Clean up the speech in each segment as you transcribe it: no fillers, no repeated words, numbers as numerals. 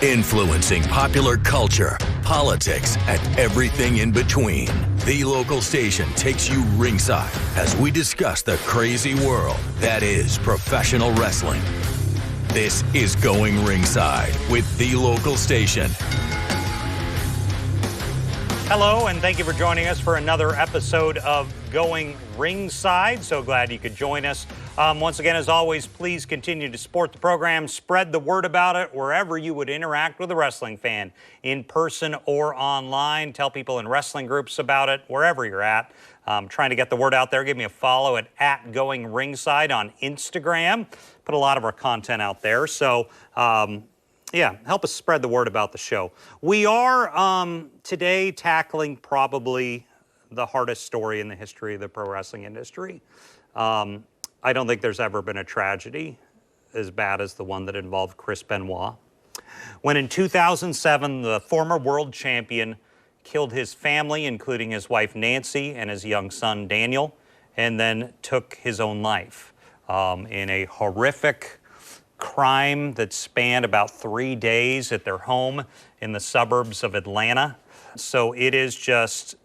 Influencing popular culture, politics, and everything in between. The local station takes you ringside as we discuss the crazy world that is professional wrestling. This is Going Ringside with The Local Station. Hello, and thank you for joining us for another episode of Going Ringside. So glad you could join us. Once again, as always, please continue to support the program. Spread the word about it wherever you would interact with a wrestling fan, in person or online. Tell people in wrestling groups about it, wherever you're at. Trying to get the word out there. Give me a follow at Going Ringside on Instagram. Put a lot of our content out there. So, yeah, help us spread the word about the show. We are today tackling probably the hardest story in the history of the pro wrestling industry. I don't think there's ever been a tragedy as bad as the one that involved Chris Benoit. When in 2007, the former world champion killed his family, including his wife Nancy and his young son Daniel, and then took his own life in a horrific crime that spanned about 3 days at their home in the suburbs of Atlanta. So it is just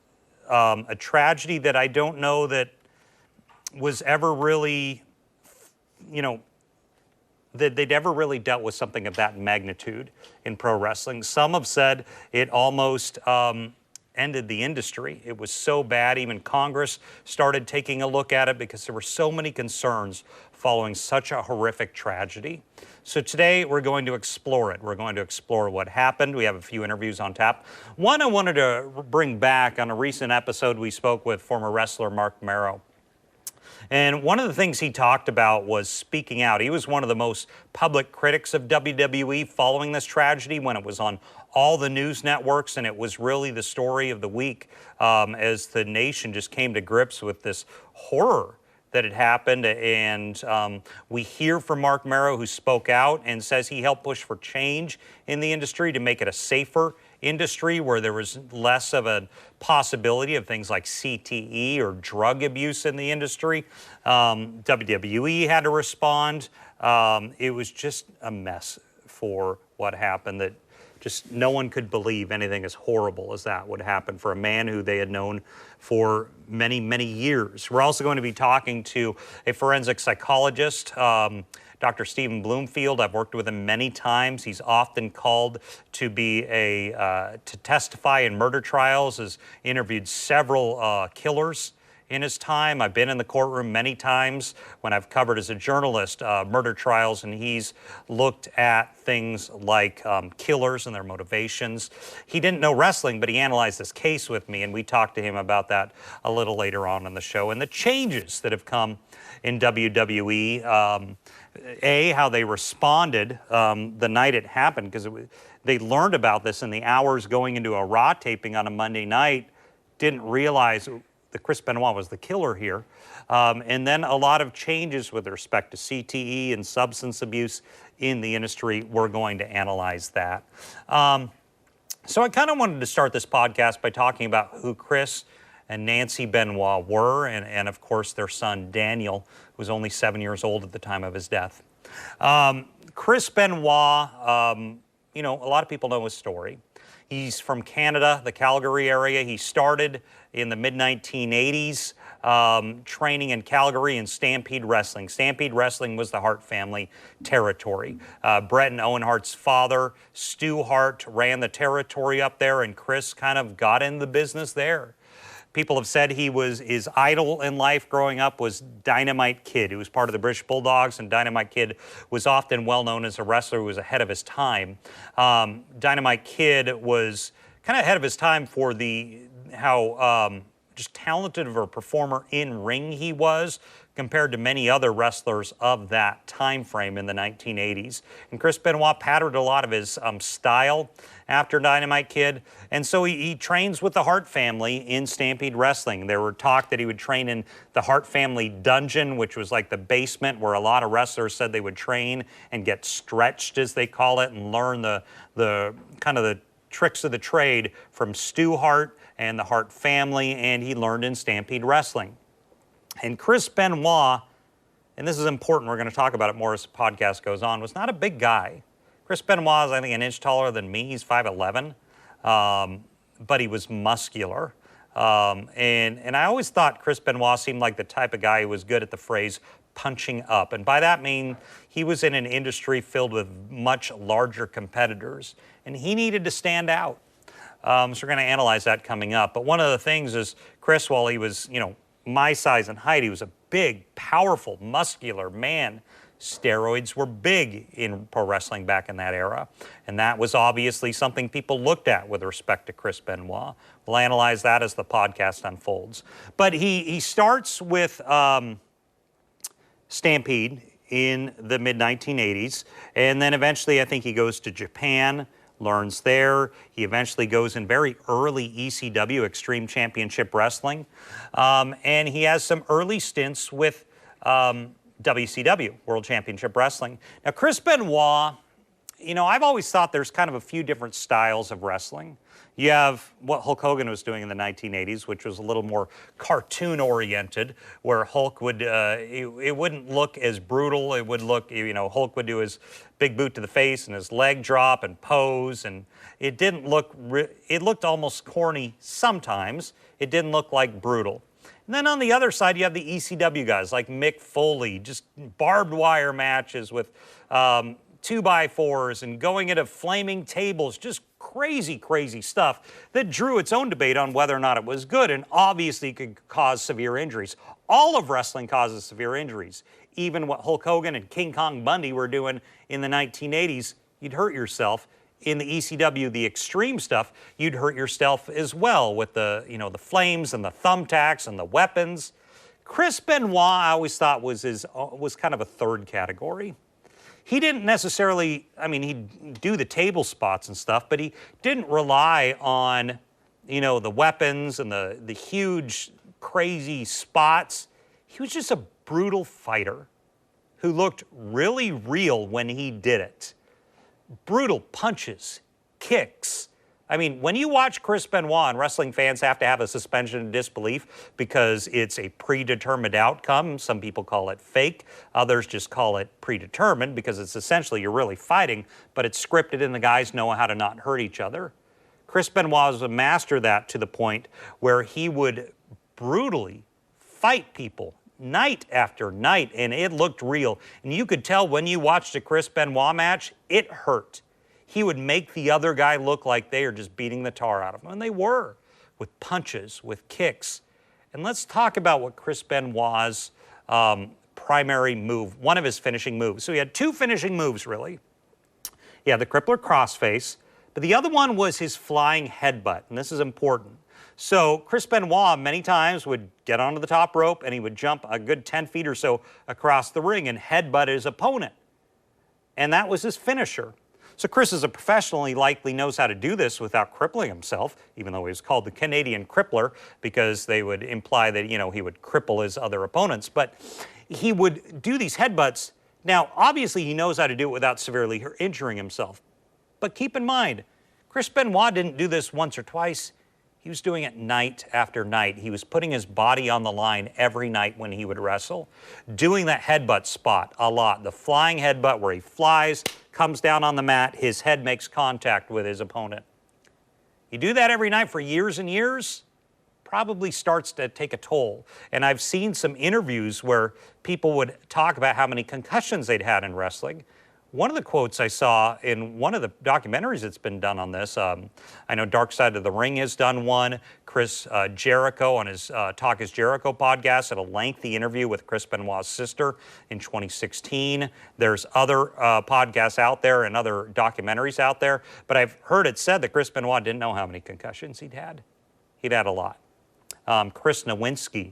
a tragedy that I don't know that was ever really, that they'd ever really dealt with something of that magnitude in pro wrestling. Some have said it almost ended the industry. It was so bad, even Congress started taking a look at it because there were so many concerns following such a horrific tragedy. So today we're going to explore it. We're going to explore what happened. We have a few interviews on tap. One I wanted to bring back. On a recent episode, we spoke with former wrestler Mark Mero. And one of the things he talked about was speaking out. He was one of the most public critics of WWE following this tragedy when it was on all the news networks, and it was really the story of the week as the nation just came to grips with this horror that had happened. And we hear from Mark Mero, who spoke out and says he helped push for change in the industry to make it a safer industry where there was less of a possibility of things like CTE or drug abuse in the industry. WWE had to respond. It was just a mess for what happened, that just no one could believe anything as horrible as that would happen for a man who they had known for many, many years. We're also going to be talking to a forensic psychologist, Dr. Stephen Bloomfield. I've worked with him many times. He's often called to be to testify in murder trials, has interviewed several killers in his time. I've been in the courtroom many times when I've covered as a journalist murder trials, and he's looked at things like killers and their motivations. He didn't know wrestling, but he analyzed this case with me, and we talked to him about that a little later on in the show, and the changes that have come in WWE. How they responded the night it happened, because they learned about this in the hours going into a Raw taping on a Monday night, didn't realize that Chris Benoit was the killer here. And then a lot of changes with respect to CTE and substance abuse in the industry. We're going to analyze that. So I kind of wanted to start this podcast by talking about who Chris and Nancy Benoit were, and of course their son Daniel, who was only 7 years old at the time of his death. Chris Benoit, a lot of people know his story. He's from Canada, the Calgary area. He started in the mid-1980s training in Calgary in Stampede Wrestling. Stampede Wrestling was the Hart family territory. Bret and Owen Hart's father, Stu Hart, ran the territory up there, and Chris kind of got in the business there. People have said his idol in life growing up was Dynamite Kid, who was part of the British Bulldogs, and Dynamite Kid was often well known as a wrestler who was ahead of his time. Dynamite Kid was kind of ahead of his time for how just talented of a performer in ring he was compared to many other wrestlers of that time frame in the 1980s. And Chris Benoit patterned a lot of his style after Dynamite Kid, and so he trains with the Hart family in Stampede Wrestling. There were talk that he would train in the Hart family dungeon, which was like the basement where a lot of wrestlers said they would train and get stretched, as they call it, and learn the kind of the tricks of the trade from Stu Hart and the Hart family, and he learned in Stampede Wrestling. And Chris Benoit, and this is important, we're going to talk about it more as the podcast goes on, was not a big guy. Chris Benoit is, I think, an inch taller than me. He's 5'11", but he was muscular. And I always thought Chris Benoit seemed like the type of guy who was good at the phrase punching up. And by that I mean he was in an industry filled with much larger competitors, and he needed to stand out. So we're going to analyze that coming up. But one of the things is Chris, while he was, my size and height, he was a big, powerful, muscular man. Steroids were big in pro wrestling back in that era, and that was obviously something people looked at with respect to Chris Benoit. We'll analyze that as the podcast unfolds. But he starts with Stampede in the mid-1980s, and then eventually I think he goes to Japan, learns there. He eventually goes in very early ECW, Extreme Championship Wrestling, and he has some early stints with WCW, World Championship Wrestling. Now, Chris Benoit, I've always thought there's kind of a few different styles of wrestling. You have what Hulk Hogan was doing in the 1980s, which was a little more cartoon-oriented, where Hulk would, it wouldn't look as brutal. It would look, Hulk would do his big boot to the face and his leg drop and pose, and it didn't look, it looked almost corny sometimes. It didn't look like brutal. And then on the other side, you have the ECW guys like Mick Foley, just barbed wire matches with 2x4s and going into flaming tables, just crazy, crazy stuff that drew its own debate on whether or not it was good, and obviously could cause severe injuries. All of wrestling causes severe injuries. Even what Hulk Hogan and King Kong Bundy were doing in the 1980s, you'd hurt yourself. In the ECW, the extreme stuff, you'd hurt yourself as well with the, the flames and the thumbtacks and the weapons. Chris Benoit, I always thought was kind of a third category. He didn't necessarily, he'd do the table spots and stuff, but he didn't rely on, the weapons and the huge, crazy spots. He was just a brutal fighter who looked really real when he did it. Brutal punches, kicks. When you watch Chris Benoit, and wrestling fans have to have a suspension of disbelief because it's a predetermined outcome. Some people call it fake. Others just call it predetermined because it's essentially you're really fighting, but it's scripted and the guys know how to not hurt each other. Chris Benoit was a master of that to the point where he would brutally fight people night after night, and it looked real. And you could tell when you watched a Chris Benoit match, it hurt. He would make the other guy look like they are just beating the tar out of him, and they were, with punches, with kicks. And let's talk about what Chris Benoit's primary move, one of his finishing moves. So he had two finishing moves, really. He had the crippler crossface, but the other one was his flying headbutt, and this is important. So Chris Benoit many times would get onto the top rope and he would jump a good 10 feet or so across the ring and headbutt his opponent. And that was his finisher. So Chris, as a professional, he likely knows how to do this without crippling himself, even though he was called the Canadian Crippler because they would imply that, he would cripple his other opponents. But he would do these headbutts. Now, obviously, he knows how to do it without severely injuring himself. But keep in mind, Chris Benoit didn't do this once or twice. He was doing it night after night. He was putting his body on the line every night when he would wrestle, doing that headbutt spot a lot. The flying headbutt where he flies, comes down on the mat, his head makes contact with his opponent. You do that every night for years and years, probably starts to take a toll. And I've seen some interviews where people would talk about how many concussions they'd had in wrestling. One of the quotes I saw in one of the documentaries that's been done on this, I know Dark Side of the Ring has done one. Chris Jericho on his Talk is Jericho podcast had a lengthy interview with Chris Benoit's sister in 2016. There's other podcasts out there and other documentaries out there, but I've heard it said that Chris Benoit didn't know how many concussions he'd had. He'd had a lot. Chris Nowinski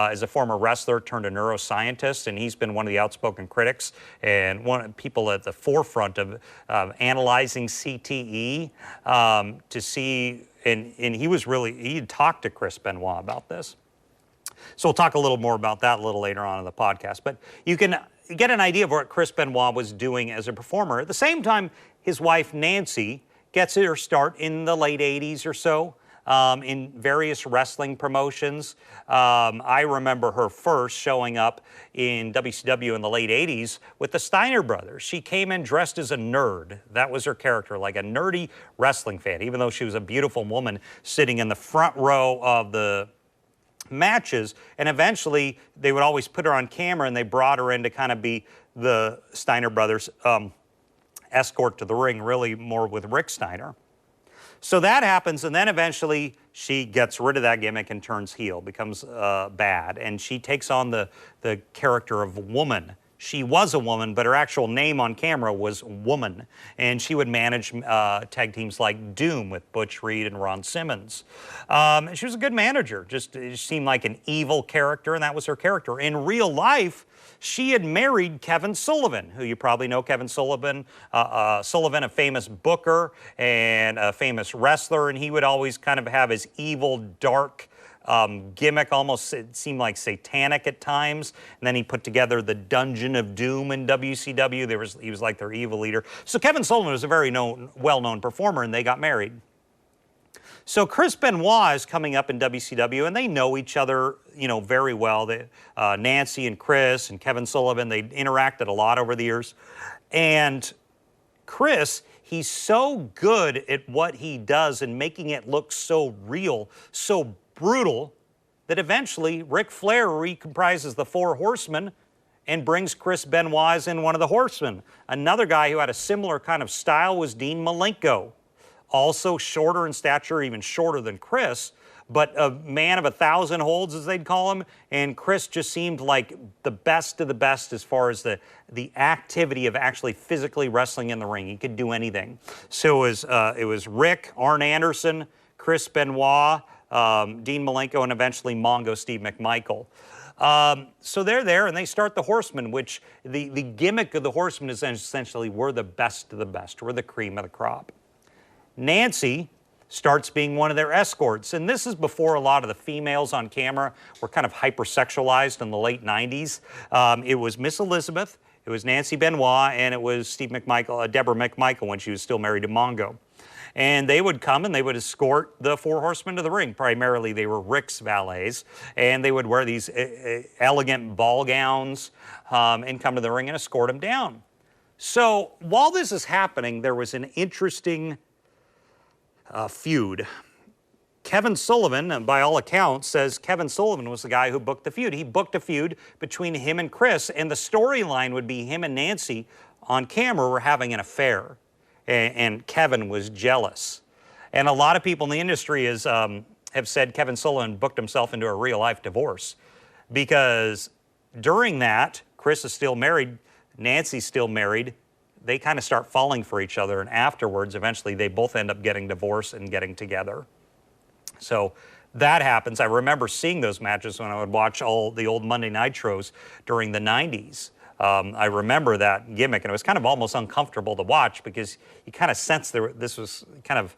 is a former wrestler turned a neuroscientist, and he's been one of the outspoken critics and one of the people at the forefront of analyzing CTE to see, and he had talked to Chris Benoit about this. So we'll talk a little more about that a little later on in the podcast. But you can get an idea of what Chris Benoit was doing as a performer. At the same time, his wife, Nancy, gets her start in the late 80s or so. in various wrestling promotions. I remember her first showing up in WCW in the late 80s with the Steiner brothers. She came in dressed as a nerd. That was her character, like a nerdy wrestling fan, even though she was a beautiful woman sitting in the front row of the matches. And eventually they would always put her on camera, and they brought her in to kind of be the Steiner brothers escort to the ring, really more with Rick Steiner. So that happens, and then eventually she gets rid of that gimmick and turns heel, becomes bad, and she takes on the character of woman. She was a woman, but her actual name on camera was Woman, and she would manage tag teams like Doom with Butch Reed and Ron Simmons. She was a good manager, just it seemed like an evil character, and that was her character. In real life, she had married Kevin Sullivan, who you probably know. Kevin Sullivan, a famous booker and a famous wrestler, and he would always kind of have his evil, dark gimmick, almost it seemed like satanic at times. And then he put together the Dungeon of Doom in WCW. He was like their evil leader. So Kevin Sullivan was a very well-known performer, and they got married. So Chris Benoit is coming up in WCW, and they know each other, very well. Nancy and Chris and Kevin Sullivan, they interacted a lot over the years. And Chris, he's so good at what he does and making it look so real, so brutal, that eventually Ric Flair recomprises the Four Horsemen and brings Chris Benoit in one of the Horsemen. Another guy who had a similar kind of style was Dean Malenko. Also shorter in stature, even shorter than Chris, but a man of 1,000 holds, as they'd call him. And Chris just seemed like the best of the best as far as the activity of actually physically wrestling in the ring. He could do anything. So it was Rick, Arn Anderson, Chris Benoit, Dean Malenko, and eventually Mongo Steve McMichael. So they're there, and they start the Horsemen, which the gimmick of the Horsemen is essentially we're the best of the best. We're the cream of the crop. Nancy starts being one of their escorts, and this is before a lot of the females on camera were kind of hypersexualized in the late 90s. It was Miss Elizabeth, it was Nancy Benoit, and it was Deborah McMichael when she was still married to Mongo. And they would come and they would escort the Four Horsemen to the ring. Primarily, they were Rick's valets, and they would wear these elegant ball gowns and come to the ring and escort him down. So while this is happening, there was an interesting feud. Kevin Sullivan, by all accounts, says Kevin Sullivan was the guy who booked the feud. He booked a feud between him and Chris, and the storyline would be him and Nancy on camera were having an affair, and Kevin was jealous. And a lot of people in the industry have said Kevin Sullivan booked himself into a real-life divorce, because during that, Chris is still married, Nancy's still married. They kind of start falling for each other, and afterwards, eventually, they both end up getting divorced and getting together. So that happens. I remember seeing those matches when I would watch all the old Monday Nitros during the 90s. I remember that gimmick, and it was kind of almost uncomfortable to watch because you kind of sensed this was kind of,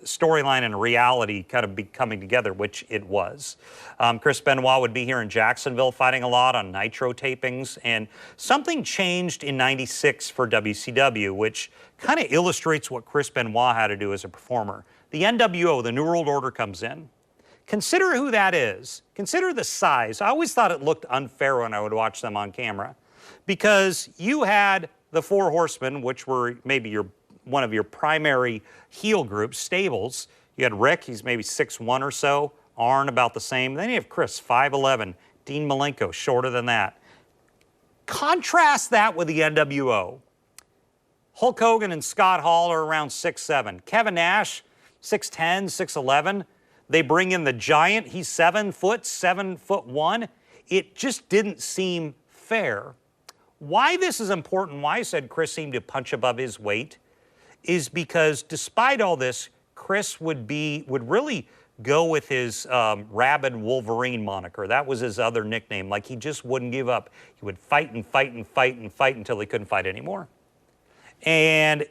storyline and reality kind of coming together, which it was. Chris Benoit would be here in Jacksonville fighting a lot on Nitro tapings, and something changed in '96 for WCW, which kind of illustrates what Chris Benoit had to do as a performer. The NWO, the New World Order, comes in. Consider who that is. Consider the size. I always thought it looked unfair when I would watch them on camera, because you had the Four Horsemen, which were maybe one of your primary heel groups, stables. You had Rick, he's maybe 6'1" or so. Arn, about the same. Then you have Chris, 5'11". Dean Malenko, shorter than that. Contrast that with the NWO. Hulk Hogan and Scott Hall are around 6'7". Kevin Nash, 6'10", 6'11". They bring in the Giant. He's 7 foot, 7'1". It just didn't seem fair. Why this is important, why I said Chris seemed to punch above his weight, is because despite all this, Chris would really go with his Rabid Wolverine moniker. That was his other nickname. Like, he just wouldn't give up. He would fight and fight and fight and fight until he couldn't fight anymore. And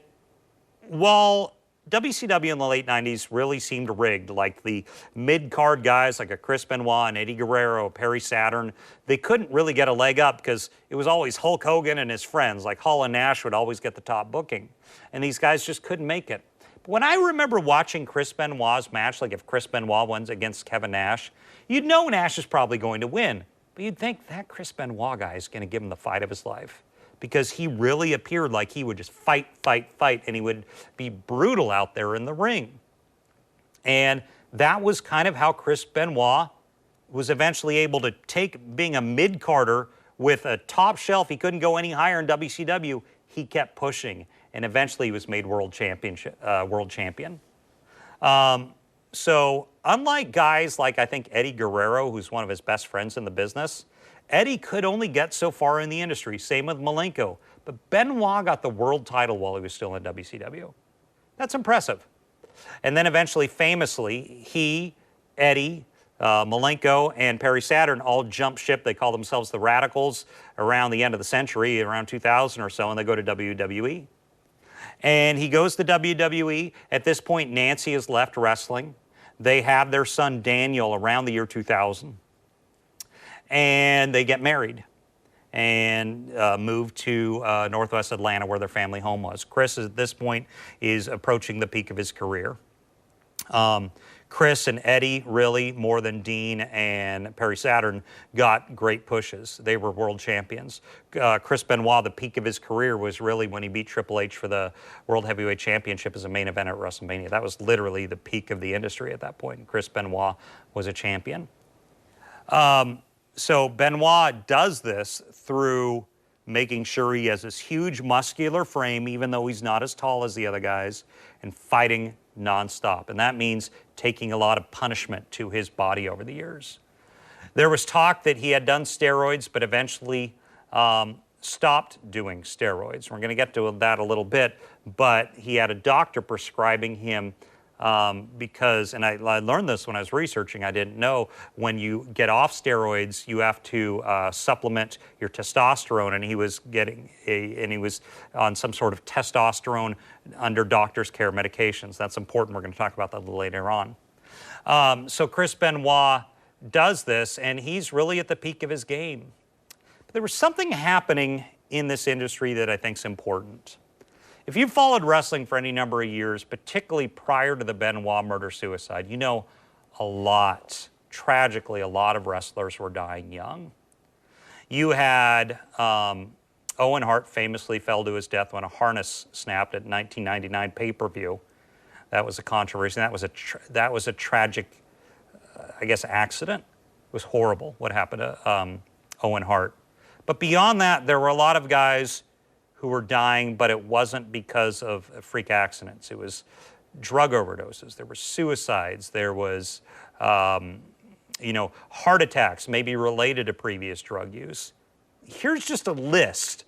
while WCW in the late 90s really seemed rigged, like the mid-card guys like a Chris Benoit and Eddie Guerrero, Perry Saturn, they couldn't really get a leg up because it was always Hulk Hogan and his friends. Like Hall and Nash would always get the top booking. And these guys just couldn't make it. When I remember watching Chris Benoit's match, like if Chris Benoit wins against Kevin Nash, you'd know Nash is probably going to win. But you'd think that Chris Benoit guy is going to give him the fight of his life, because he really appeared like he would just fight, and he would be brutal out there in the ring. And that was kind of how Chris Benoit was eventually able to take being a mid-carder with a top shelf. He couldn't go any higher in WCW. He kept pushing, and eventually he was made world champion. So unlike guys like, I think, Eddie Guerrero, who's one of his best friends in the business, Eddie could only get so far in the industry. Same with Malenko. But Benoit got the world title while he was still in WCW. That's impressive. And then eventually, famously, he, Eddie, Malenko, and Perry Saturn all jumped ship. They call themselves the Radicals around the end of the century, around 2000 or so, and they go to WWE. And he goes to WWE. At this point, Nancy has left wrestling. They have their son Daniel around the year 2000. And they get married and moved to Northwest Atlanta, where their family home was. Chris, at this point, is approaching the peak of his career. Chris and Eddie, really, more than Dean and Perry Saturn, got great pushes. They were world champions. Chris Benoit, the peak of his career was really when he beat Triple H for the World Heavyweight Championship as a main event at WrestleMania. That was literally the peak of the industry at that point. Chris Benoit was a champion. So Benoit does this through making sure he has this huge muscular frame, even though he's not as tall as the other guys, and fighting nonstop. And that means taking a lot of punishment to his body over the years. There was talk that he had done steroids, but eventually stopped doing steroids. We're going to get to that a little bit, but he had a doctor prescribing him because, and I learned this when I was researching, I didn't know, when you get off steroids, you have to supplement your testosterone, and he was on some sort of testosterone under doctor's care medications. That's important. We're going to talk about that a little later on. So Chris Benoit does this, and he's really at the peak of his game. But there was something happening in this industry that I think is important. If you've followed wrestling for any number of years, particularly prior to the Benoit murder-suicide, you know tragically, a lot of wrestlers were dying young. You had Owen Hart famously fell to his death when a harness snapped at 1999 pay-per-view. That was a controversy. That was a tragic, I guess, accident. It was horrible what happened to Owen Hart. But beyond that, there were a lot of guys who were dying, but it wasn't because of freak accidents. It was drug overdoses. There were suicides. There was, heart attacks, maybe related to previous drug use. Here's just a list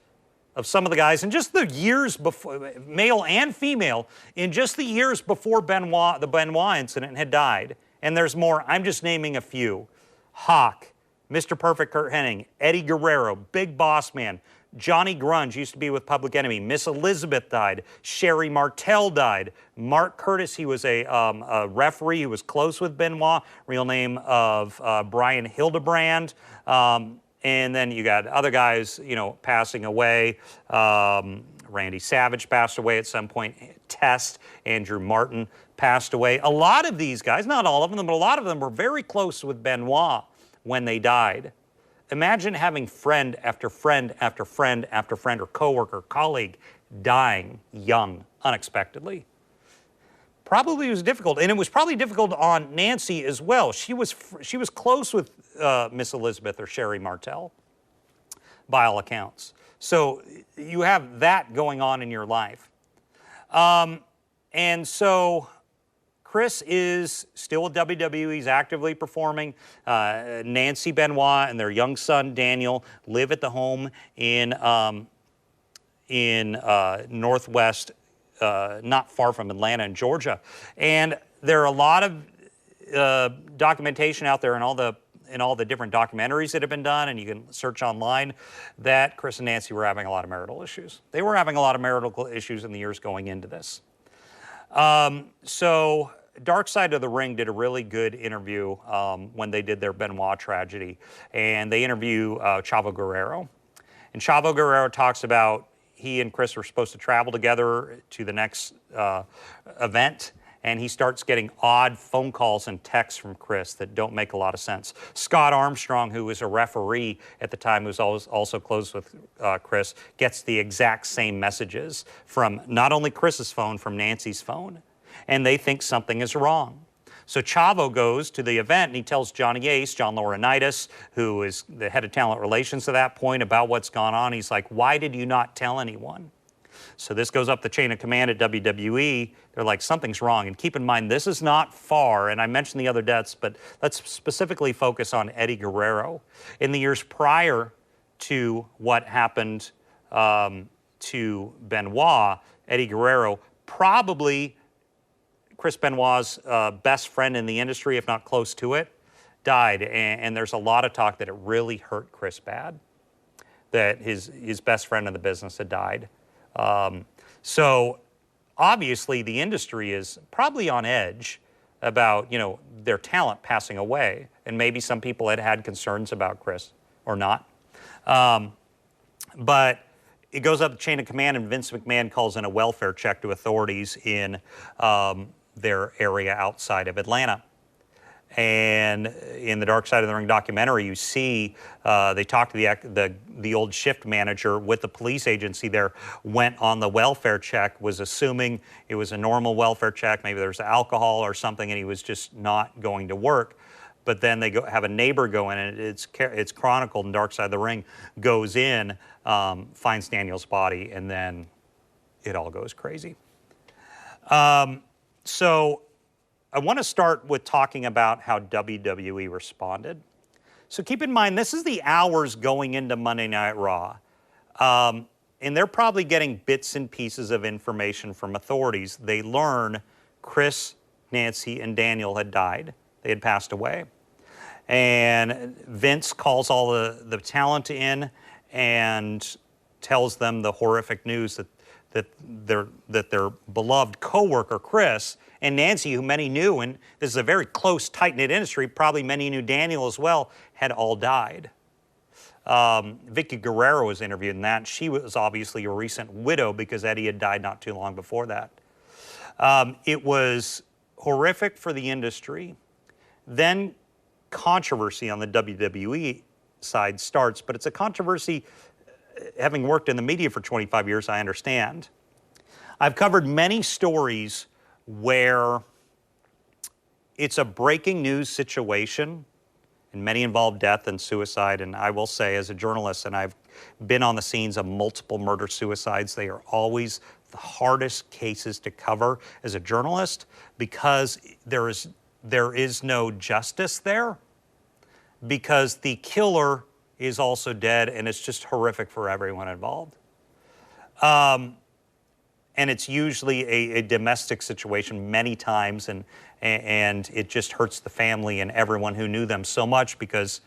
of some of the guys in just the years before, male and female, in just the years before the Benoit incident had died. And there's more. I'm just naming a few. Hawk, Mr. Perfect Kurt Hennig, Eddie Guerrero, Big Boss Man, Johnny Grunge used to be with Public Enemy. Miss Elizabeth died. Sherry Martel died. Mark Curtis, he was a referee who was close with Benoit, real name of Brian Hildebrand. And then you got other guys, passing away. Randy Savage passed away at some point. Test, Andrew Martin passed away. A lot of these guys, not all of them, but a lot of them were very close with Benoit when they died. Imagine having friend after friend after friend after friend, or coworker, colleague, dying young, unexpectedly. Probably was difficult, and it was probably difficult on Nancy as well. She was close with Miss Elizabeth or Sherry Martel, by all accounts. So you have that going on in your life. And so Chris is still with WWE. He's actively performing. Nancy Benoit and their young son, Daniel, live at the home in Northwest, not far from Atlanta in Georgia. And there are a lot of documentation out there in all the different documentaries that have been done, and you can search online, that Chris and Nancy were having a lot of marital issues. They were having a lot of marital issues in the years going into this. So Dark Side of the Ring did a really good interview when they did their Benoit tragedy, and they interview Chavo Guerrero. And Chavo Guerrero talks about he and Chris were supposed to travel together to the next event, and he starts getting odd phone calls and texts from Chris that don't make a lot of sense. Scott Armstrong, who was a referee at the time, who's also close with Chris, gets the exact same messages from not only Chris's phone, from Nancy's phone, and they think something is wrong. So Chavo goes to the event and he tells Johnny Ace, John Laurinaitis, who is the head of talent relations at that point, about what's gone on. He's like, why did you not tell anyone? So this goes up the chain of command at WWE. They're like, something's wrong. And keep in mind, this is not far, and I mentioned the other deaths, but let's specifically focus on Eddie Guerrero. In the years prior to what happened to Benoit, Eddie Guerrero, probably Chris Benoit's best friend in the industry, if not close to it, died. And there's a lot of talk that it really hurt Chris bad, that his best friend in the business had died. So obviously the industry is probably on edge about, their talent passing away. And maybe some people had concerns about Chris or not. But it goes up the chain of command, and Vince McMahon calls in a welfare check to authorities in their area outside of Atlanta. And in the Dark Side of the Ring documentary, you see they talk to the old shift manager with the police agency there, went on the welfare check, was assuming it was a normal welfare check, maybe there's alcohol or something, and he was just not going to work. But then they have a neighbor go in, and it's chronicled in Dark Side of the Ring, goes in, finds Daniel's body, and then it all goes crazy. So I want to start with talking about how WWE responded. So keep in mind, this is the hours going into Monday Night Raw. And they're probably getting bits and pieces of information from authorities. They learn Chris, Nancy, and Daniel had died. They had passed away. And Vince calls all the talent in and tells them the horrific news that their beloved coworker Chris and Nancy, who many knew, and this is a very close, tight-knit industry, probably many knew Daniel as well, had all died. Vicky Guerrero was interviewed in that. She was obviously a recent widow because Eddie had died not too long before that. It was horrific for the industry. Then controversy on the WWE side starts, but it's a controversy. Having worked in the media for 25 years, I understand. I've covered many stories where it's a breaking news situation, and many involve death and suicide. And I will say, as a journalist, and I've been on the scenes of multiple murder-suicides, they are always the hardest cases to cover as a journalist because there is no justice there, because the killer is also dead, and it's just horrific for everyone involved. And it's usually a domestic situation many times, and it just hurts the family and everyone who knew them so much because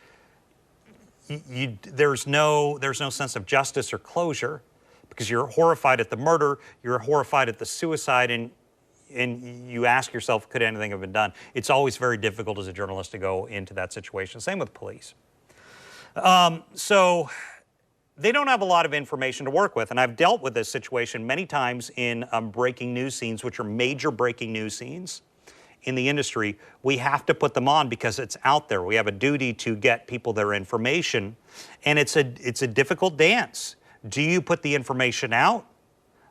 there's no sense of justice or closure, because you're horrified at the murder, you're horrified at the suicide, and you ask yourself, could anything have been done? It's always very difficult as a journalist to go into that situation. Same with police. So they don't have a lot of information to work with, and I've dealt with this situation many times in breaking news scenes, which are major breaking news scenes in the industry. We have to put them on because it's out there. We have a duty to get people their information, and it's a difficult dance. Do you put the information out?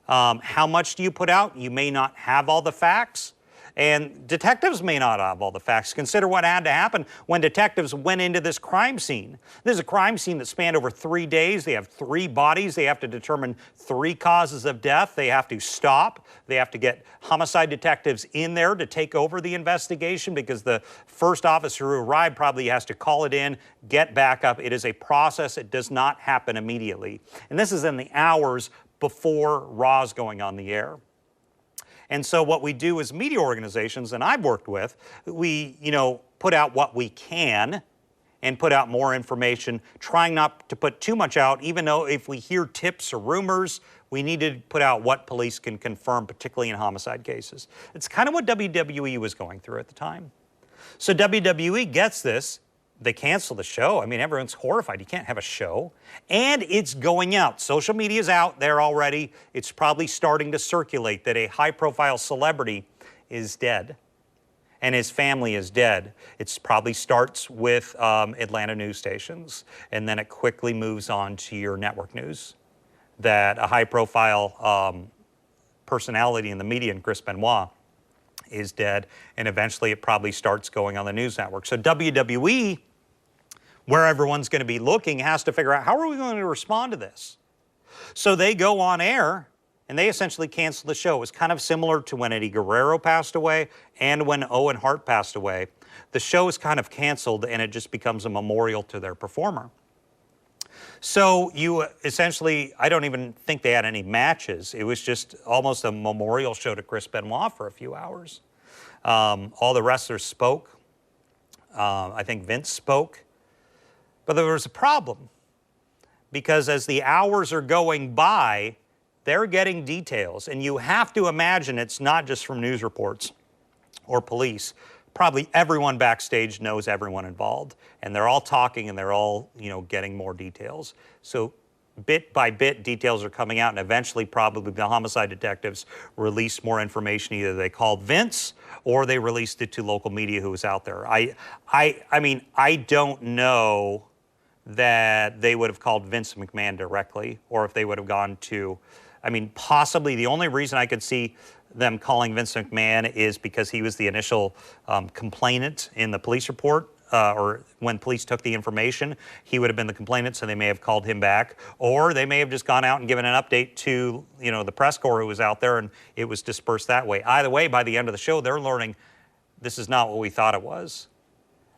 How much do you put out? You may not have all the facts, and detectives may not have all the facts. Consider what had to happen when detectives went into this crime scene. This is a crime scene that spanned over 3 days. They have 3 bodies. They have to determine 3 causes of death. They have to stop. They have to get homicide detectives in there to take over the investigation, because the first officer who arrived probably has to call it in, get back up. It is a process. It does not happen immediately. And this is in the hours before Raw's going on the air. And so what we do as media organizations, and I've worked with, we, put out what we can and put out more information, trying not to put too much out, even though if we hear tips or rumors, we need to put out what police can confirm, particularly in homicide cases. It's kind of what WWE was going through at the time. So WWE gets this. they cancel the show. I mean, everyone's horrified. You can't have a show. And it's going out. Social media's out there already. It's probably starting to circulate that a high-profile celebrity is dead and his family is dead. It probably starts with Atlanta news stations, and then it quickly moves on to your network news that a high-profile personality in the media, Chris Benoit, is dead, and eventually it probably starts going on the news network. So WWE, where everyone's going to be looking, has to figure out, how are we going to respond to this? So they go on air, and they essentially cancel the show. It was kind of similar to when Eddie Guerrero passed away and when Owen Hart passed away. The show is kind of canceled, and it just becomes a memorial to their performer. So you essentially, I don't even think they had any matches. It was just almost a memorial show to Chris Benoit for a few hours. All the wrestlers spoke. I think Vince spoke. But there was a problem, because as the hours are going by, they're getting details. And you have to imagine it's not just from news reports or police. Probably everyone backstage knows everyone involved, and they're all talking, and they're all, getting more details. So bit by bit, details are coming out, and eventually probably the homicide detectives released more information. Either they called Vince or they released it to local media who was out there. I mean, I don't know that they would have called Vince McMahon directly, or if they would have gone to, possibly the only reason I could see them calling Vince McMahon is because he was the initial complainant in the police report, or when police took the information, he would have been the complainant, so they may have called him back. Or they may have just gone out and given an update to, the press corps who was out there, and it was dispersed that way. Either way, by the end of the show, they're learning this is not what we thought it was.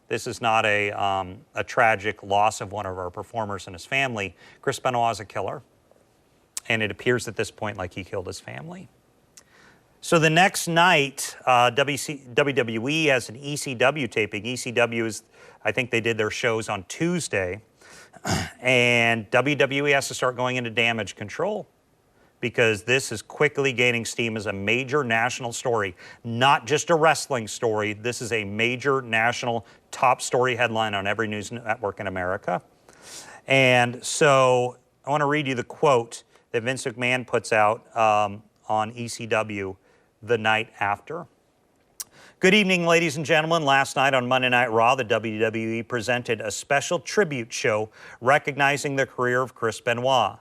This is not a tragic loss of one of our performers and his family. Chris Benoit is a killer, and it appears at this point like he killed his family. So the next night, WWE has an ECW taping. ECW is, I think they did their shows on Tuesday, and WWE has to start going into damage control, because this is quickly gaining steam as a major national story, not just a wrestling story. This is a major national top story headline on every news network in America. And so I want to read you the quote that Vince McMahon puts out on ECW the night after. Good evening, ladies and gentlemen. Last night on Monday Night Raw, the WWE presented a special tribute show recognizing the career of Chris Benoit.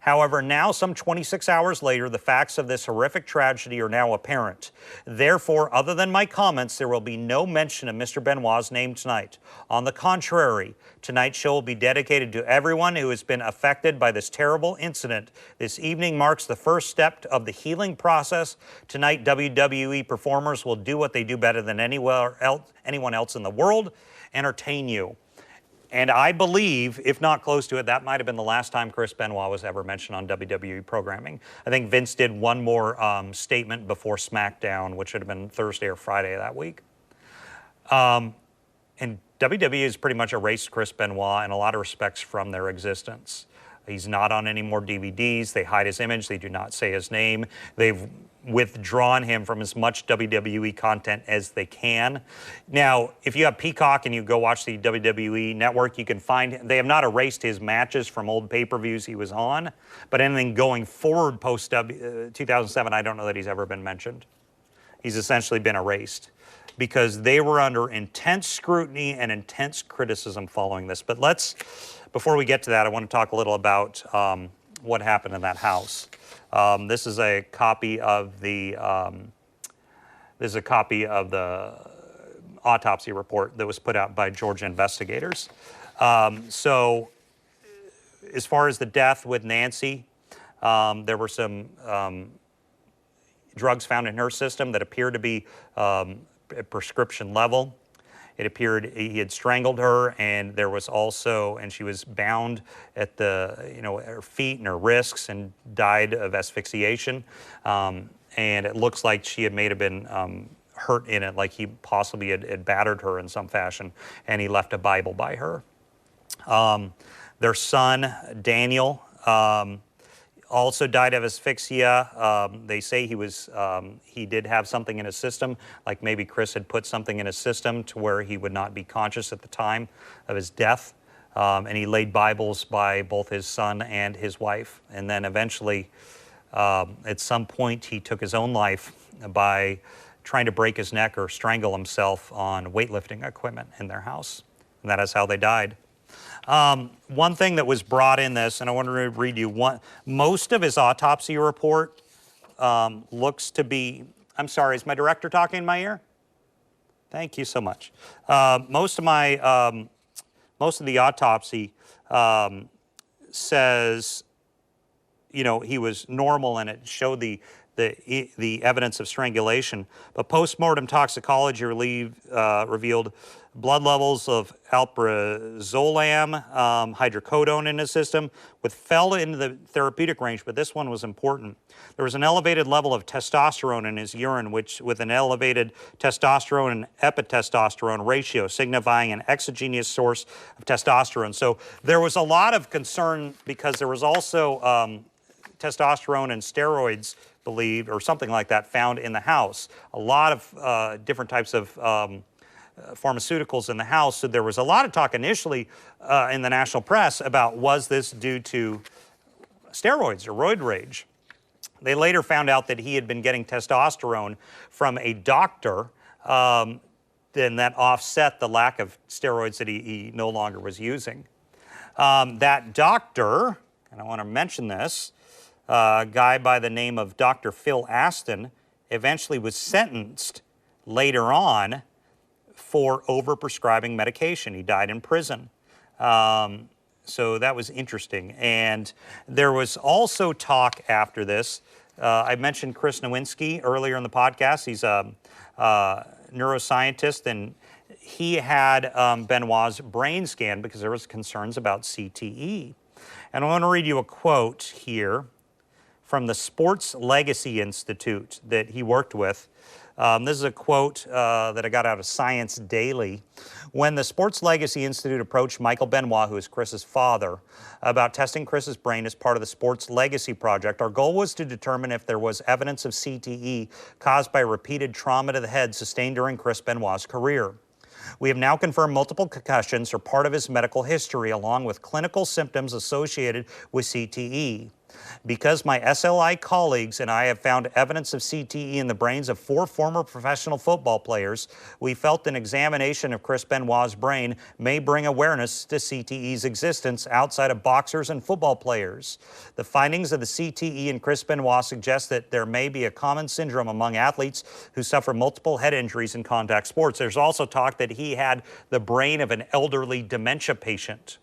However, now, some 26 hours later, the facts of this horrific tragedy are now apparent. Therefore, other than my comments, there will be no mention of Mr. Benoit's name tonight. On the contrary, tonight's show will be dedicated to everyone who has been affected by this terrible incident. This evening marks the first step of the healing process. Tonight, WWE performers will do what they do better than anyone else in the world: entertain you. And I believe, if not close to it, that might have been the last time Chris Benoit was ever mentioned on WWE programming. I think Vince did one more statement before SmackDown, which would have been Thursday or Friday of that week. And WWE has pretty much erased Chris Benoit in a lot of respects from their existence. He's not on any more DVDs. They hide his image. They do not say his name. They've withdrawn him from as much WWE content as they can. Now, if you have Peacock and you go watch the WWE Network, you can find him. They have not erased his matches from old pay-per-views he was on, but anything going forward post 2007, I don't know that he's ever been mentioned. He's essentially been erased because they were under intense scrutiny and intense criticism following this. But before we get to that, I want to talk a little about what happened in that house. This is a copy of the autopsy report that was put out by Georgia investigators. So, as far as the death with Nancy, there were some drugs found in her system that appeared to be at prescription level. It appeared he had strangled her, and there was also, and she was bound at her feet and her wrists and died of asphyxiation. And it looks like she may have been hurt in it, like he possibly had battered her in some fashion, and he left a Bible by her. Their son, Daniel, also died of asphyxia. They say he did have something in his system, like maybe Chris had put something in his system to where he would not be conscious at the time of his death. And he laid Bibles by both his son and his wife. And then eventually, at some point, he took his own life by trying to break his neck or strangle himself on weightlifting equipment in their house. And that is how they died. One thing that was brought in this, and I want to read you one, most of his autopsy report looks to be, I'm sorry, is my director talking in my ear? Thank you so much. Most of the autopsy says, you know, he was normal and it showed the evidence of strangulation. But post-mortem toxicology revealed blood levels of alprazolam, hydrocodone in his system, which fell into the therapeutic range, but this one was important. There was an elevated level of testosterone in his urine, which with an elevated testosterone and epitestosterone ratio, signifying an exogenous source of testosterone. So there was a lot of concern because there was also testosterone and steroids believed, or something like that, found in the house. A lot of different types of pharmaceuticals in the house. So there was a lot of talk initially in the national press about, was this due to steroids or roid rage? They later found out that he had been getting testosterone from a doctor, then that offset the lack of steroids that he no longer was using. That doctor, and I want to mention this, a guy by the name of Dr. Phil Aston, eventually was sentenced later on for overprescribing medication. He died in prison. So that was interesting. And there was also talk after this. I mentioned Chris Nowinski earlier in the podcast. He's a neuroscientist, and he had Benoit's brain scanned because there was concerns about CTE. And I want to read you a quote here from the Sports Legacy Institute that he worked with. This is a quote that I got out of Science Daily. When the Sports Legacy Institute approached Michael Benoit, who is Chris's father, about testing Chris's brain as part of the Sports Legacy Project, our goal was to determine if there was evidence of CTE caused by repeated trauma to the head sustained during Chris Benoit's career. We have now confirmed multiple concussions are part of his medical history, along with clinical symptoms associated with CTE. Because my SLI colleagues and I have found evidence of CTE in the brains of 4 former professional football players, we felt an examination of Chris Benoit's brain may bring awareness to CTE's existence outside of boxers and football players. The findings of the CTE in Chris Benoit suggest that there may be a common syndrome among athletes who suffer multiple head injuries in contact sports. There's also talk that he had the brain of an elderly dementia patient.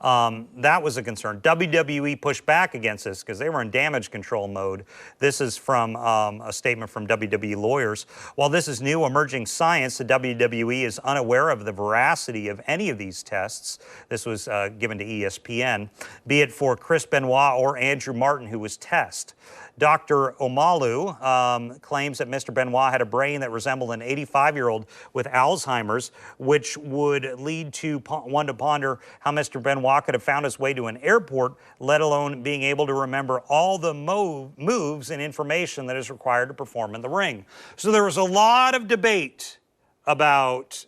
That was a concern. WWE pushed back against this because they were in damage control mode. This is from a statement from WWE lawyers. While this is new emerging science, the WWE is unaware of the veracity of any of these tests. This was given to ESPN, be it for Chris Benoit or Andrew Martin, who was tested. Dr. Omalu claims that Mr. Benoit had a brain that resembled an 85-year-old with Alzheimer's, which would lead to one to ponder how Mr. Benoit could have found his way to an airport, let alone being able to remember all the moves and information that is required to perform in the ring. So there was a lot of debate about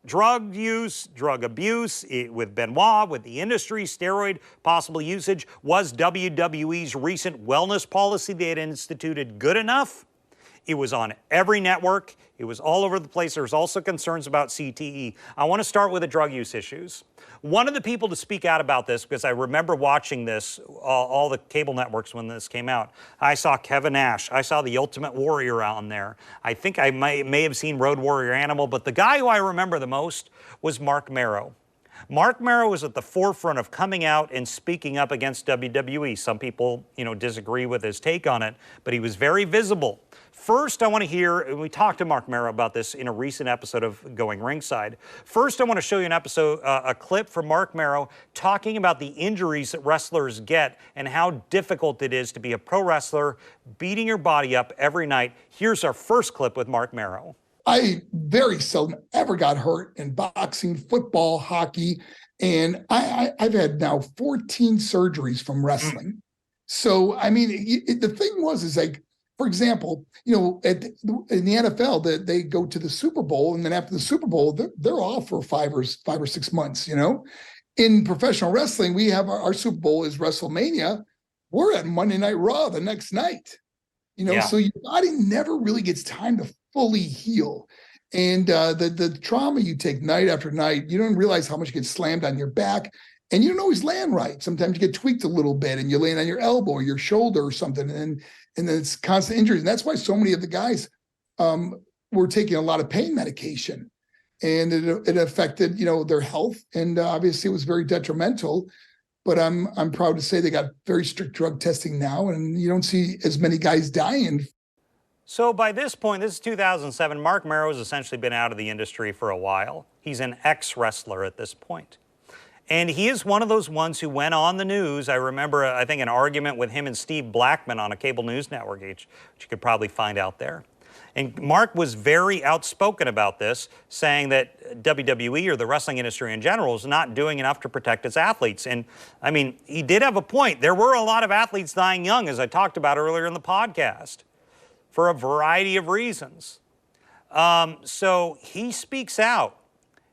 drug use, drug abuse with Benoit, with the industry, steroid possible usage. Was WWE's recent wellness policy they had instituted good enough? It was on every network. It was all over the place. There's also concerns about CTE. I want to start with the drug use issues. One of the people to speak out about this, because I remember watching this, all the cable networks when this came out, I saw Kevin Nash. I saw the Ultimate Warrior on there. I think I may have seen Road Warrior Animal, but the guy who I remember the most was Mark Mero. Mark Mero was at the forefront of coming out and speaking up against WWE. Some people, disagree with his take on it, but he was very visible. First, I want to hear, and we talked to Mark Mero about this in a recent episode of Going Ringside. First, I want to show you a clip from Mark Mero talking about the injuries that wrestlers get and how difficult it is to be a pro wrestler, beating your body up every night. Here's our first clip with Mark Mero. I very seldom ever got hurt in boxing, football, hockey, and I've had now 14 surgeries from wrestling. So, I mean, the thing is like, for example, in the NFL, that they go to the Super Bowl, and then after the Super Bowl, they're off for 5 or 6 months. In professional wrestling, we have our Super Bowl is WrestleMania. We're at Monday Night Raw the next night. Yeah. So your body never really gets time to fully heal. And the trauma you take night after night, you don't realize how much you get slammed on your back, and you don't always land right. Sometimes you get tweaked a little bit, and you land on your elbow or your shoulder or something, and then it's constant injuries. And that's why so many of the guys were taking a lot of pain medication, and it affected their health, and obviously it was very detrimental. But I'm proud to say they got very strict drug testing now, and you don't see as many guys dying. So by this point, this is 2007, Marc Mero has essentially been out of the industry for a while. He's an ex-wrestler at this point. And he is one of those ones who went on the news. I remember, I think, an argument with him and Steve Blackman on a cable news network, which you could probably find out there. And Mark was very outspoken about this, saying that WWE, or the wrestling industry in general, is not doing enough to protect its athletes. And I mean, he did have a point. There were a lot of athletes dying young, as I talked about earlier in the podcast, for a variety of reasons. So he speaks out.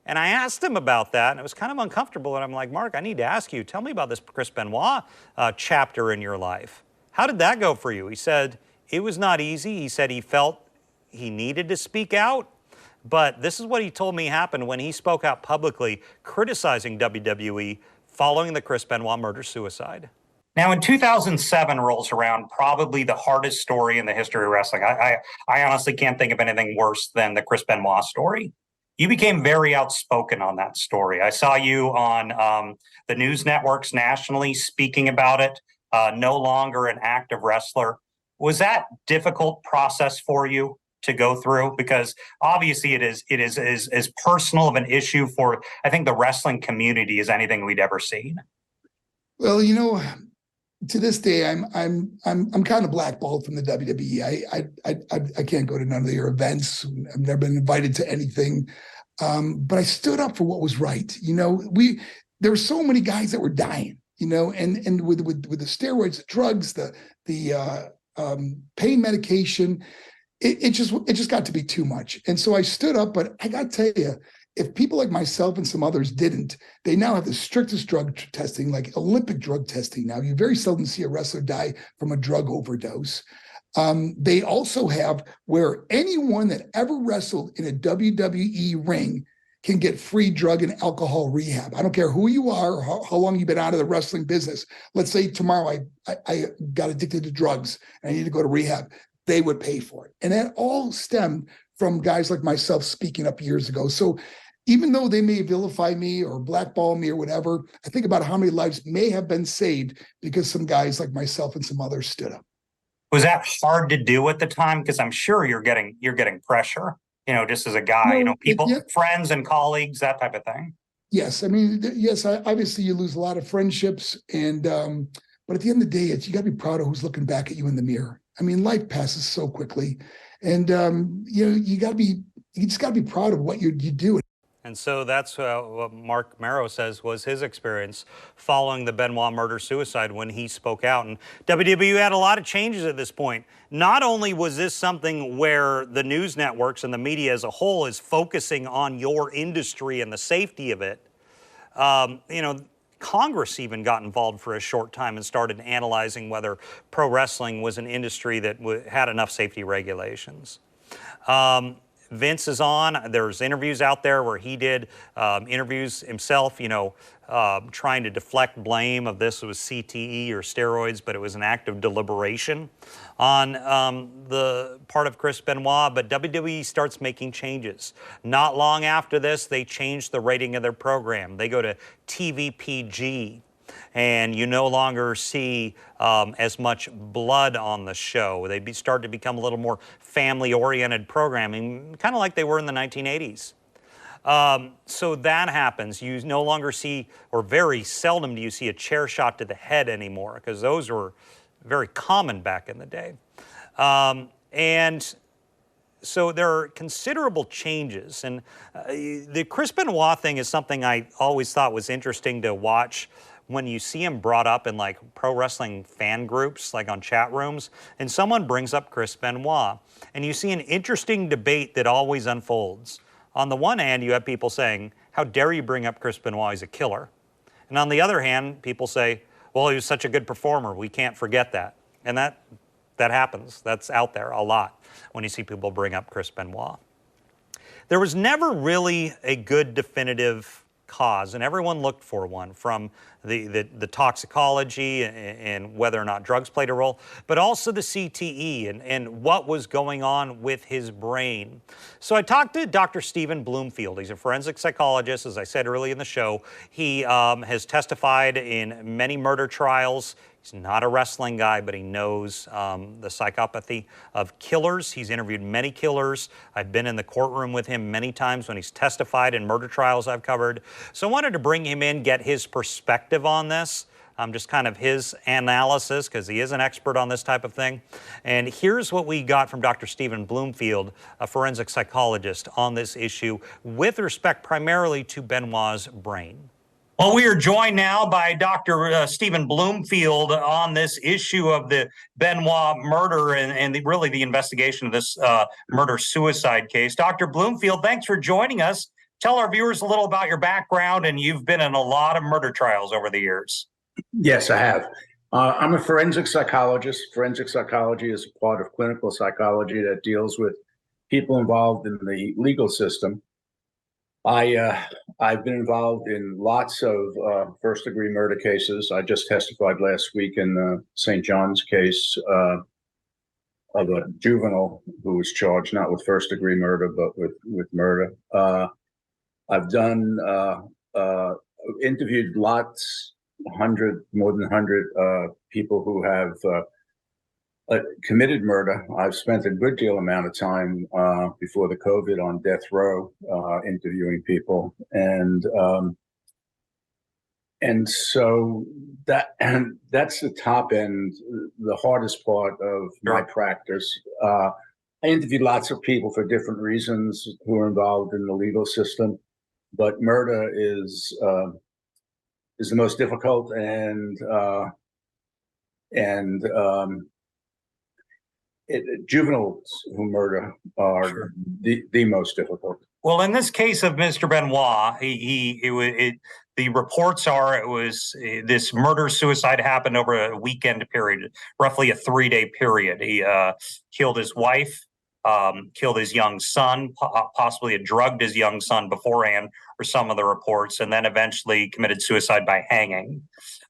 And I asked him about that, and it was kind of uncomfortable. And I'm like, Mark, I need to ask you, tell me about this Chris Benoit chapter in your life. How did that go for you? He said it was not easy. He said he felt he needed to speak out. But this is what he told me happened when he spoke out publicly criticizing WWE following the Chris Benoit murder-suicide. Now, in 2007 rolls around, probably the hardest story in the history of wrestling. I honestly can't think of anything worse than the Chris Benoit story. You became very outspoken on that story. I saw you on the news networks nationally speaking about it, no longer an active wrestler. Was that a difficult process for you to go through? Because obviously it is as personal of an issue for, I think, the wrestling community as anything we'd ever seen. Well, to this day, I'm kind of blackballed from the WWE. I can't go to none of their events. I've never been invited to anything. But I stood up for what was right. There were so many guys that were dying. And with the steroids, the drugs, the pain medication, it just got to be too much. And so I stood up. But I got to tell you, if people like myself and some others didn't, they now have the strictest drug testing, like Olympic drug testing. Now, you very seldom see a wrestler die from a drug overdose. They also have where anyone that ever wrestled in a WWE ring can get free drug and alcohol rehab. I don't care who you are or how long you've been out of the wrestling business. Let's say tomorrow I got addicted to drugs and I need to go to rehab. They would pay for it. And that all stemmed from guys like myself speaking up years ago. So even though they may vilify me or blackball me or whatever, I think about how many lives may have been saved because some guys like myself and some others stood up. Was that hard to do at the time? Because I'm sure you're getting pressure, just as a guy, people, friends and colleagues, that type of thing. Yes. I mean, yes, obviously you lose a lot of friendships. And but at the end of the day, you got to be proud of who's looking back at you in the mirror. I mean, life passes so quickly. And, you just got to be proud of what you do. And so that's what Marc Mero says was his experience following the Benoit murder-suicide when he spoke out. And WWE had a lot of changes at this point. Not only was this something where the news networks and the media as a whole is focusing on your industry and the safety of it, Congress even got involved for a short time and started analyzing whether pro wrestling was an industry that had enough safety regulations. Vince is on. There's interviews out there where he did interviews himself, trying to deflect blame of this was CTE or steroids, but it was an act of deliberation on the part of Chris Benoit. But WWE starts making changes. Not long after this, they changed the rating of their program. They go to TVPG. And you no longer see as much blood on the show. They start to become a little more family-oriented programming, kind of like they were in the 1980s. So that happens. You no longer see, or very seldom do you see a chair shot to the head anymore, because those were very common back in the day. And so there are considerable changes. And the Chris Benoit thing is something I always thought was interesting to watch when you see him brought up in like pro wrestling fan groups, like on chat rooms, and someone brings up Chris Benoit, and you see an interesting debate that always unfolds. On the one hand, you have people saying, how dare you bring up Chris Benoit, he's a killer. And on the other hand, people say, well, he was such a good performer, we can't forget that. And that happens, that's out there a lot when you see people bring up Chris Benoit. There was never really a good definitive cause, and everyone looked for one, from the toxicology and whether or not drugs played a role, but also the CTE and what was going on with his brain. So I talked to Dr. Stephen Bloomfield. He's a forensic psychologist, as I said early in the show. He has testified in many murder trials. He's not a wrestling guy, but he knows the psychopathy of killers. He's interviewed many killers. I've been in the courtroom with him many times when he's testified in murder trials I've covered. So I wanted to bring him in, get his perspective on this, just kind of his analysis, because he is an expert on this type of thing. And here's what we got from Dr. Stephen Bloomfield, a forensic psychologist, on this issue with respect primarily to Benoit's brain. Well, we are joined now by Dr. Stephen Bloomfield on this issue of the Benoit murder and really the investigation of this murder-suicide case. Dr. Bloomfield, thanks for joining us. Tell our viewers a little about your background, and you've been in a lot of murder trials over the years. Yes, I have. I'm a forensic psychologist. Forensic psychology is a part of clinical psychology that deals with people involved in the legal system. I've been involved in lots of first-degree murder cases. I just testified last week in the St. John's case of a juvenile who was charged not with first-degree murder, but with murder. I've done interviewed more than 100 people who have committed murder. I've spent a good deal amount of time before the COVID on death row interviewing people, and so that's the top end, the hardest part of my practice. I interviewed lots of people for different reasons who are involved in the legal system, but murder is the most difficult, and juveniles who murder are the most difficult. Well, in this case of Mr. Benoit, the reports are it was this murder-suicide happened over a weekend period, roughly a 3-day period. He killed his wife, killed his young son, possibly had drugged his young son beforehand, for some of the reports, and then eventually committed suicide by hanging.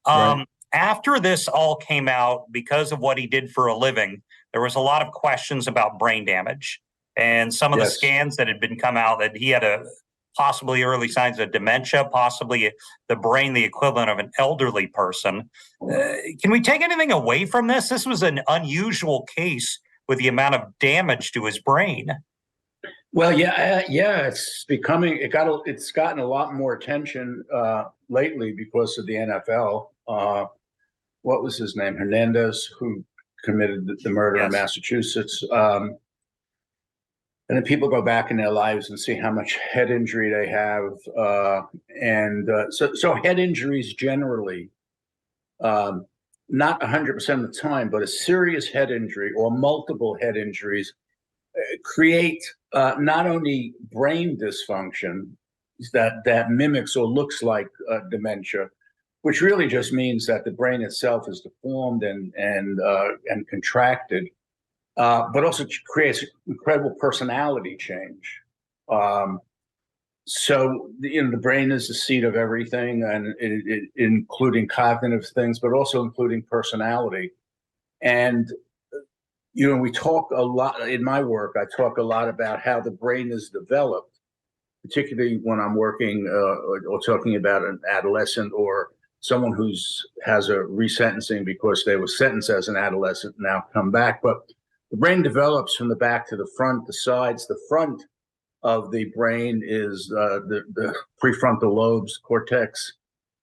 Right. After this all came out, because of what he did for a living, there was a lot of questions about brain damage, and some of the scans that had been come out that he had possibly early signs of dementia, possibly the brain, the equivalent of an elderly person. Can we take anything away from this? This was an unusual case with the amount of damage to his brain. Well, it's gotten a lot more attention lately because of the NFL. What was his name? Hernandez, who committed the murder in Massachusetts. And then people go back in their lives and see how much head injury they have. So head injuries generally, not 100% of the time, but a serious head injury or multiple head injuries create not only brain dysfunction that mimics or looks like dementia, which really just means that the brain itself is deformed and contracted, but also creates incredible personality change. So the brain is the seat of everything, and it including cognitive things, but also including personality. And we talk a lot in my work. I talk a lot about how the brain is developed, particularly when I'm working or talking about an adolescent or someone has a resentencing because they were sentenced as an adolescent and now come back. But the brain develops from the back to the front, the sides. The front of the brain is the prefrontal lobes, cortex,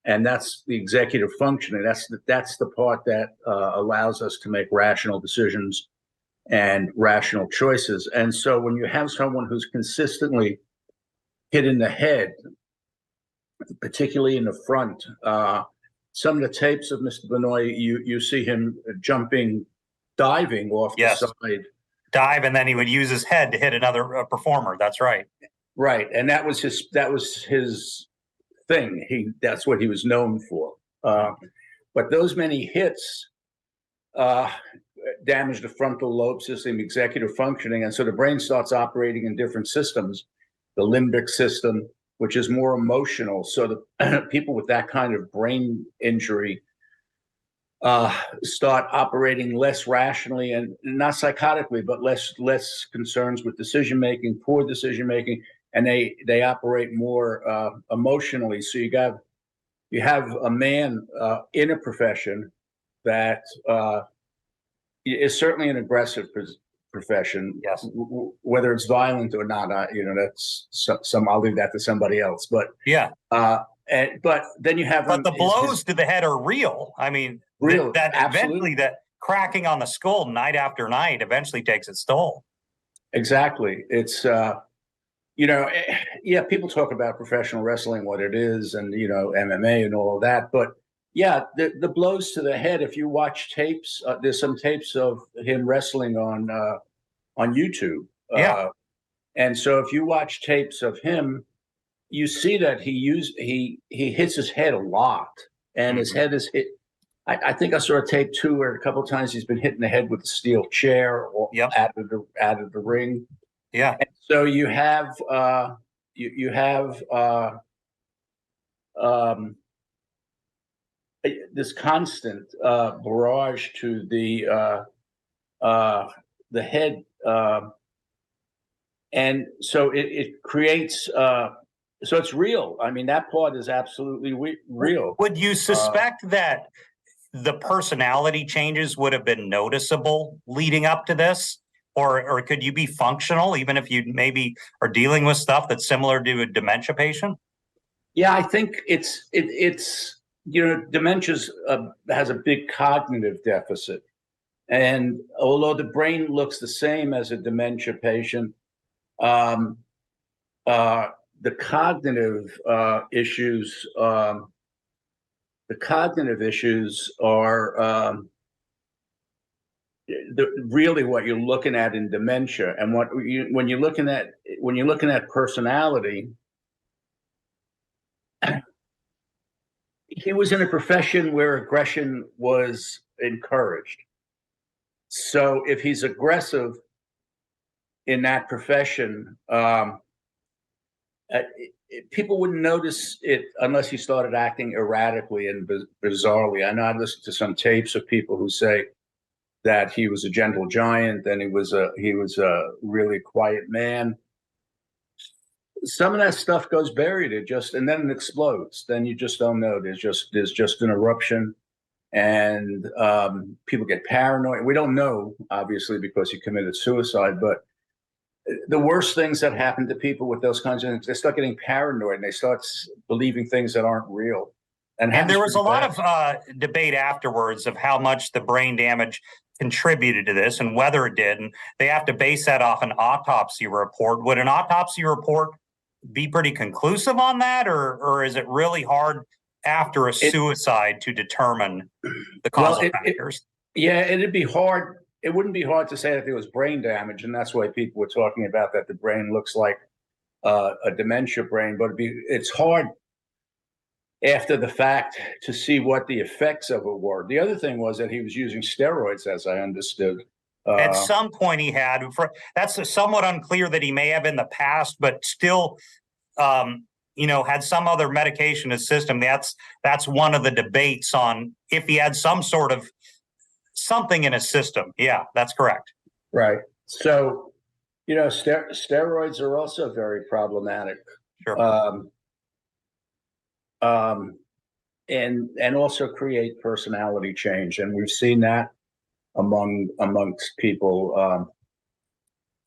and that's the executive functioning. That's the part that allows us to make rational decisions and rational choices. And so when you have someone who's consistently hit in the head, particularly in the front, some of the tapes of Mr. Benoit, you see him diving off the side. Dive, and then he would use his head to hit another performer. That's right. Right, and that was his thing. That's what he was known for. But those many hits damage the frontal lobe system, executive functioning, and so the brain starts operating in different systems. The limbic system, which is more emotional. So the people with that kind of brain injury start operating less rationally and not psychotically, but less concerns with decision making, poor decision making, and they operate more emotionally. So you have a man in a profession that is certainly an aggressive profession. Yes. Whether it's violent or not, that's some. I'll leave that to somebody else. But yeah. But then you have. But the blows to the head are real. I mean, real. That eventually, that cracking on the skull night after night eventually takes its toll. Exactly. It's people talk about professional wrestling, what it is, and MMA and all of that, but. Yeah, the blows to the head. If you watch tapes, there's some tapes of him wrestling on YouTube. Yeah. And so if you watch tapes of him, you see that he hits his head a lot, and his head is hit. I think I saw a tape too where a couple of times he's been hitting the head with a steel chair or out of the ring. Yeah. And so you have this constant barrage to the head, and so it creates. So it's real. I mean, that part is absolutely real. Would you suspect that the personality changes would have been noticeable leading up to this, or could you be functional even if you maybe are dealing with stuff that's similar to a dementia patient? Yeah, I think it's. Dementia has a big cognitive deficit. And although the brain looks the same as a dementia patient, the cognitive issues are really what you're looking at in dementia. And when you're looking at personality. He was in a profession where aggression was encouraged. So if he's aggressive in that profession, people wouldn't notice it unless he started acting erratically and bizarrely. I know I listened to some tapes of people who say that he was a gentle giant and he was a really quiet man. Some of that stuff goes buried. And then it explodes. Then you just don't know. There's just an eruption, and people get paranoid. We don't know, obviously, because he committed suicide. But the worst things that happen to people with those kinds of things, they start getting paranoid and they start believing things that aren't real. And there was a lot of debate afterwards of how much the brain damage contributed to this and whether it did. And they have to base that off an autopsy report. Would an autopsy report be pretty conclusive on that, or is it really hard after a suicide to determine the causal factors? It'd be hard. It wouldn't be hard to say that there was brain damage, and that's why people were talking about that the brain looks like a dementia brain. But it's hard after the fact to see what the effects of it were. The other thing was that he was using steroids, as I understood. At some point he had. That's somewhat unclear that he may have in the past, but still, had some other medication in his system. That's one of the debates on if he had some sort of something in his system. Yeah, that's correct. Right. So, steroids are also very problematic. Sure. And also create personality change, and we've seen that amongst people.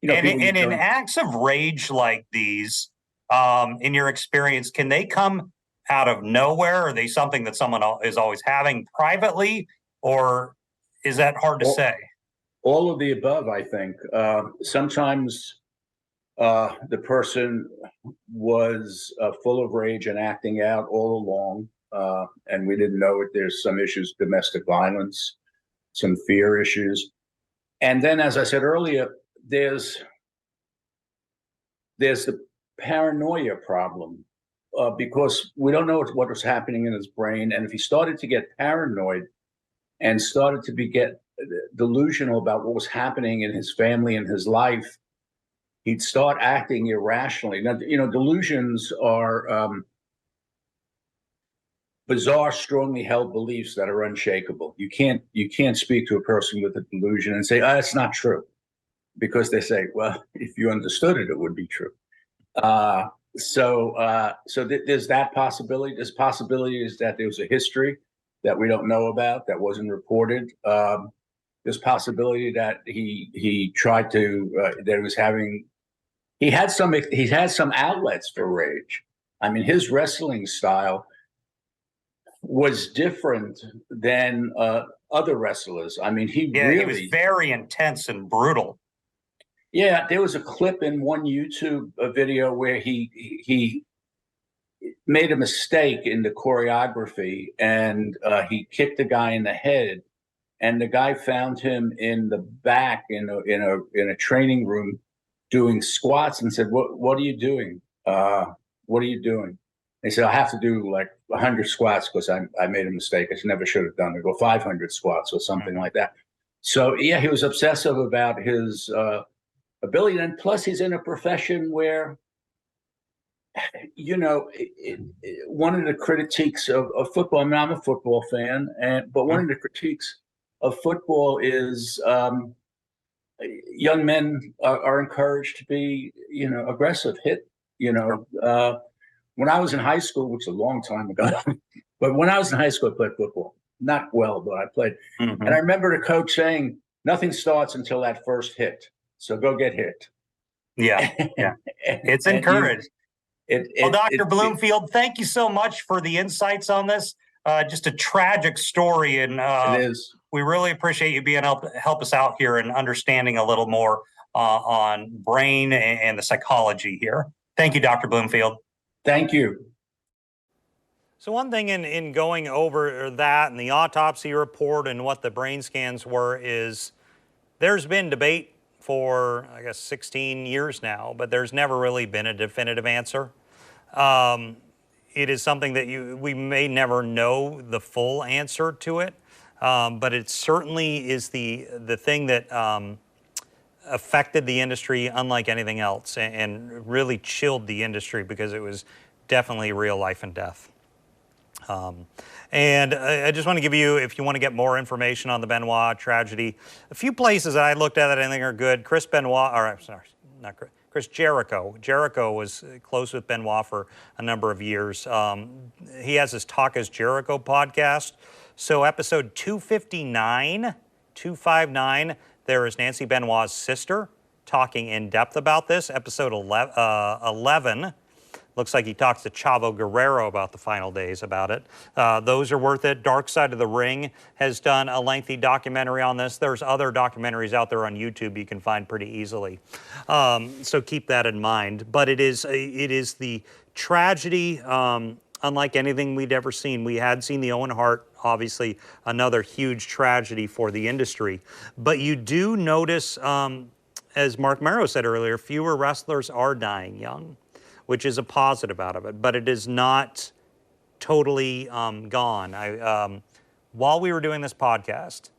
And in acts of rage like these, in your experience, can they come out of nowhere? Are they something that someone is always having privately, or is that hard to say? All of the above, I think. Sometimes the person was full of rage and acting out all along. and we didn't know it. There's some issues, domestic violence, some fear issues. And then, as I said earlier, there's the paranoia problem, because we don't know what was happening in his brain. And if he started to get paranoid and started to get delusional about what was happening in his family and his life, he'd start acting irrationally. Now, delusions are bizarre, strongly held beliefs that are unshakable. You can't speak to a person with a delusion and say, "It's not true," because they say, "Well, if you understood it, it would be true." So there's that possibility. There's possibilities that there was a history that we don't know about that wasn't reported. There's possibility that he tried to that he was having. He had some outlets for rage. I mean, his wrestling style was different than other wrestlers. I mean, he was very intense and brutal. Yeah, there was a clip in one YouTube video where he made a mistake in the choreography, and he kicked a guy in the head, and the guy found him in the back in a training room doing squats and said, "What are you doing? What are you doing?" He said, "I have to do like 100 squats because I made a mistake. I never should have done it, or 500 squats or something like that." So yeah, he was obsessive about his ability, and plus he's in a profession where, one of the critiques of football. I mean, I'm a football fan, but one of the critiques of football is young men are encouraged to be, aggressive, hit. When I was in high school, which is a long time ago, but when I was in high school, I played football. Not well, but I played. Mm-hmm. And I remember the coach saying, "Nothing starts until that first hit. So go get hit." Yeah, yeah. It's encouraged. Well, Dr. Bloomfield, thank you so much for the insights on this. Just a tragic story, and it is. We really appreciate you being able to help us out here and understanding a little more on brain and the psychology here. Thank you, Dr. Bloomfield. Thank you. So one thing in going over that and the autopsy report and what the brain scans were is there's been debate for, I guess, 16 years now, but there's never really been a definitive answer. It is something that we may never know the full answer to it, but it certainly is the thing that affected the industry unlike anything else, and really chilled the industry because it was definitely real life and death. And I just want to give you, if you want to get more information on the Benoit tragedy, a few places that I looked at that I think are good. Chris Jericho. Jericho was close with Benoit for a number of years. He has his Talk as Jericho podcast. So episode 259, there is Nancy Benoit's sister talking in depth about this. Episode 11, looks like he talks to Chavo Guerrero about the final days about it. Those are worth it. Dark Side of the Ring has done a lengthy documentary on this. There's other documentaries out there on YouTube you can find pretty easily. So keep that in mind. But it is the tragedy unlike anything we'd ever seen. We had seen the Owen Hart, obviously another huge tragedy for the industry. But you do notice, as Mark Mero said earlier, fewer wrestlers are dying young, which is a positive out of it, but it is not totally gone. While we were doing this podcast,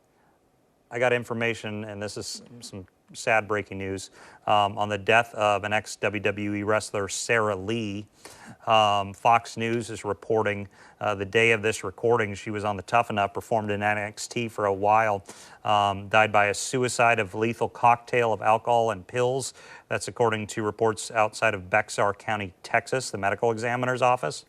I got information, and this is some sad breaking news, on the death of an ex-WWE wrestler, Sarah Lee. Fox News is reporting the day of this recording, she was on the Tough Enough, performed in NXT for a while, died by a suicide of lethal cocktail of alcohol and pills. That's according to reports outside of Bexar County, Texas, the medical examiner's office.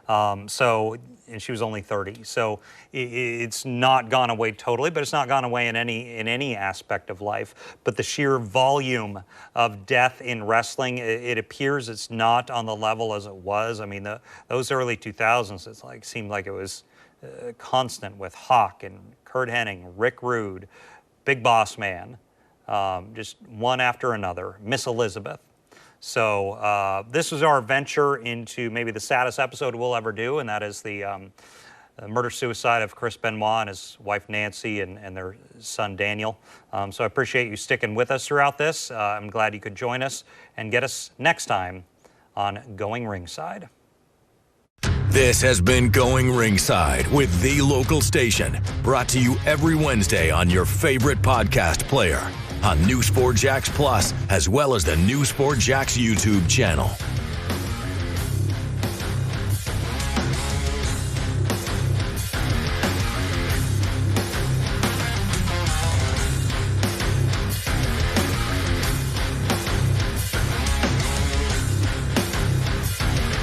And she was only 30. So it's not gone away totally, but it's not gone away in any aspect of life. But the sheer volume of death in wrestling, it appears it's not on the level as it was. I mean, those early 2000s, seemed like it was constant with Hawk and Kurt Hennig, Rick Rude, Big Boss Man, just one after another, Miss Elizabeth. So this was our venture into maybe the saddest episode we'll ever do, and that is the murder-suicide of Chris Benoit and his wife Nancy and their son Daniel. So I appreciate you sticking with us throughout this. I'm glad you could join us and get us next time on Going Ringside. This has been Going Ringside with The Local Station, brought to you every Wednesday on your favorite podcast player, on New Sport Jacks Plus, as well as the New Sport Jacks YouTube channel.